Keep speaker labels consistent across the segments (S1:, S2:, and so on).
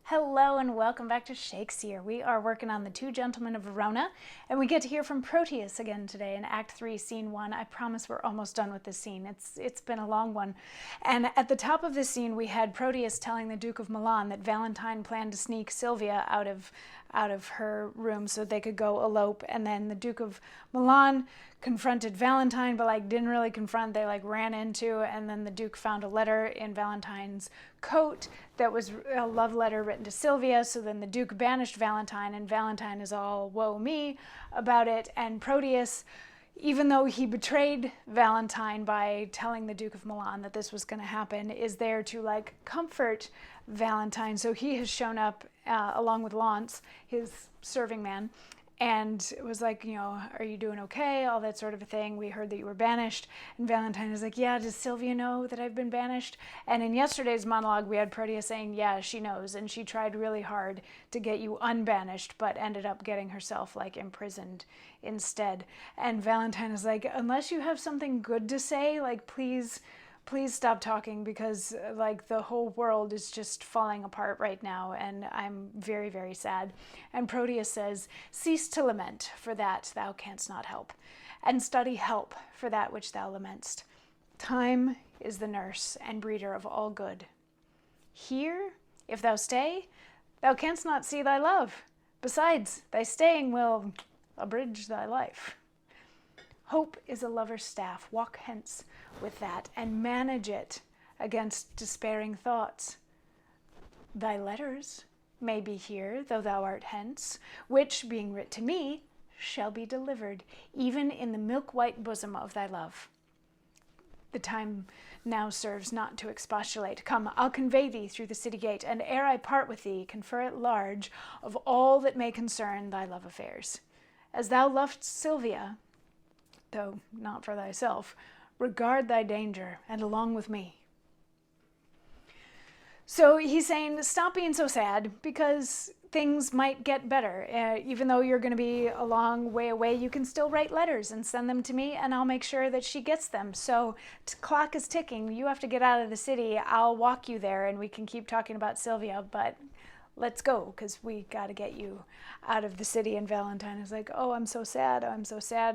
S1: Hello and welcome back to Shakesyear. We are working on The Two Gentlemen of Verona, and we get to hear from Protheus again today in Act 3, Scene 1. I promise we're almost done with this scene. It's been a long one. And at the top of this scene, we had Protheus telling the Duke of Milan that Valentine planned to sneak Sylvia out of her room so they could go elope, and then the Duke of Milan confronted Valentine, but didn't really confront. They ran into, and then the Duke found a letter in Valentine's coat that was a love letter written to Sylvia. So then the Duke banished Valentine, and Valentine is all woe me about it. And Protheus, even though he betrayed Valentine by telling the Duke of Milan that this was going to happen, is there to comfort Valentine. So he has shown up along with Launce, his serving man, and it was are you doing okay? All that sort of a thing. We heard that you were banished. And Valentine is like, yeah, does Sylvia know that I've been banished? And in yesterday's monologue, we had Proteus saying, yeah, she knows. And she tried really hard to get you unbanished, but ended up getting herself imprisoned instead. And Valentine is like, unless you have something good to say, please stop talking, because the whole world is just falling apart right now, and I'm very, very sad. And Protheus says, cease to lament for that thou canst not help, and study help for that which thou lamentst. Time is the nurse and breeder of all good. Here, if thou stay, thou canst not see thy love. Besides, thy staying will abridge thy life. Hope is a lover's staff. Walk hence with that, and manage it against despairing thoughts. Thy letters may be here, though thou art hence, which, being writ to me, shall be delivered, even in the milk-white bosom of thy love. The time now serves not to expostulate. Come, I'll convey thee through the city gate, and ere I part with thee, confer at large of all that may concern thy love affairs. As thou lovest Sylvia, though not for thyself, regard thy danger, and along with me. So he's saying, stop being so sad, because things might get better. Even though you're going to be a long way away, you can still write letters and send them to me, and I'll make sure that she gets them. So clock is ticking. You have to get out of the city. I'll walk you there, and we can keep talking about Sylvia, but let's go, because we got to get you out of the city. And Valentine is like, oh, I'm so sad,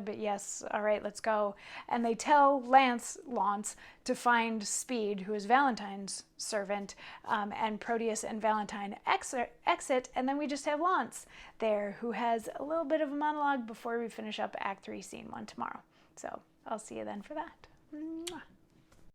S1: but yes, all right, let's go. And they tell Launce to find Speed, who is Valentine's servant, and Protheus and Valentine exit, and then we just have Launce there, who has a little bit of a monologue before we finish up Act 3, Scene 1 tomorrow. So I'll see you then for that. Mwah.